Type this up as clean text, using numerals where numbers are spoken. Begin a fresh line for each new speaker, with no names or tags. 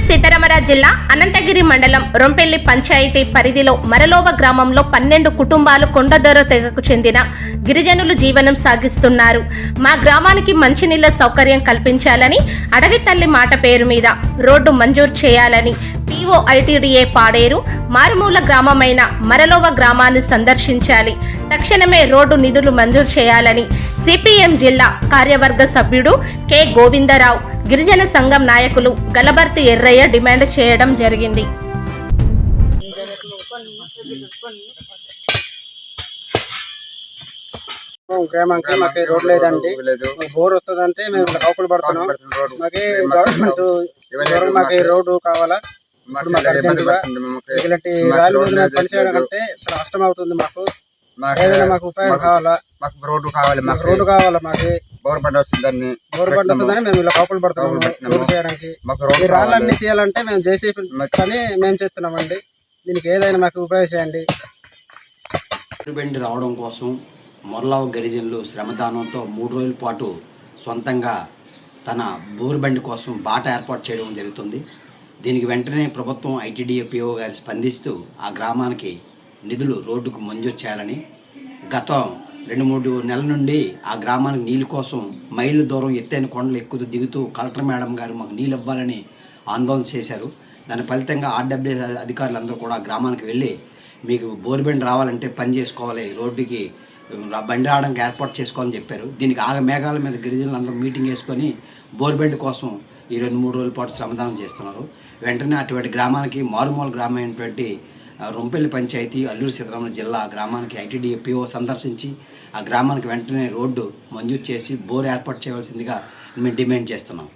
సీతారామరాజు జిల్లా అనంతగిరి మండలం రొంపెల్లి పంచాయతీ పరిధిలో మరలోవ గ్రామంలో 12 కుటుంబాలు కొండదొర తెగకు చెందిన గిరిజనులు జీవనం సాగిస్తున్నారు. మా గ్రామానికి మంచినీళ్ల సౌకర్యం కల్పించాలని, అడవి తల్లి మాట పేరు మీద రోడ్డు మంజూరు చేయాలని పీఓ ఐటీడీఏ పాడేరు మారుమూల గ్రామమైన మరలోవ గ్రామాన్ని సందర్శించాలి. తక్షణమే రోడ్డు నిధులు మంజూరు చేయాలని సిపిఎం జిల్లా కార్యవర్గ సభ్యుడు కె గోవిందరావు, గిరిజన సంఘం నాయకులు గలబర్తి ఎర్రయ్య డిమాండ్ చేయడం జరిగింది.
గ్రామానికి మాకు రోడ్ లేదండి, బోర్ వస్తుందంటే మేము కౌకులు పడుతున్నాం. మాకు గవర్నమెంట్ మాకు రోడ్డు కావాలా. ఇలాంటి రైలు పనిచేయాలంటే చాలా కష్టం అవుతుంది. మాకు ఏదైనా మాకు ఉపయోగం కావాలా,
రోడ్డు కావాలి,
రోడ్డు కావాలా. మాకు
బోర్ పంట వచ్చిందని
మేము ఇలా కౌకులు పడుతున్నాము. రోడ్డు చేయడానికి ఈ రాళ్ళన్నీ తీయాలంటే మేము జేసీపీ అని మేము చెప్తున్నామండి. దీనికి ఏదైనా మాకు ఉపయోగం చేయండి.
రావడం కోసం మొర్లావ గిరిజనులు శ్రమదానంతో 3 రోజుల పాటు సొంతంగా తన బోరుబండి కోసం బాట ఏర్పాటు చేయడం జరుగుతుంది. దీనికి వెంటనే ప్రభుత్వం ఐటీడీఏ పీఓ గారు స్పందిస్తూ ఆ గ్రామానికి నిధులు రోడ్డుకు మంజూరు చేయాలని, గత 2-3 నెలల నుండి ఆ గ్రామానికి నీళ్ళ కోసం మైళ్ళ దూరం ఎత్తైన కొండలు ఎక్కుతూ దిగుతూ కలెక్టర్ మేడం గారు మాకు నీళ్ళు ఇవ్వాలని ఆందోళన చేశారు. దాని ఫలితంగా ఆర్డబ్ల్యూఎస్ అధికారులందరూ కూడా గ్రామానికి వెళ్ళి మీకు బోరుబండి రావాలంటే పని చేసుకోవాలి, రోడ్డుకి బండి రావడానికి ఏర్పాటు చేసుకోవాలని చెప్పారు. దీనికి మేఘాల మీద గిరిజనులందరూ మీటింగ్ వేసుకొని బోరుబండి కోసం ఈ 2-3 రోజుల పాటు శ్రమదానం చేస్తున్నారు. వెంటనే అటువంటి గ్రామానికి మారుమూల గ్రామం అయినటువంటి రొంపెల్లి పంచాయతీ అల్లూరు సీతారామరాజు జిల్లా గ్రామానికి ఐటీడీఏ పీఓ సందర్శించి ఆ గ్రామానికి వెంటనే రోడ్డు మంజూరు చేసి బోర్ ఏర్పాటు చేయవలసిందిగా మేము డిమాండ్ చేస్తున్నాం.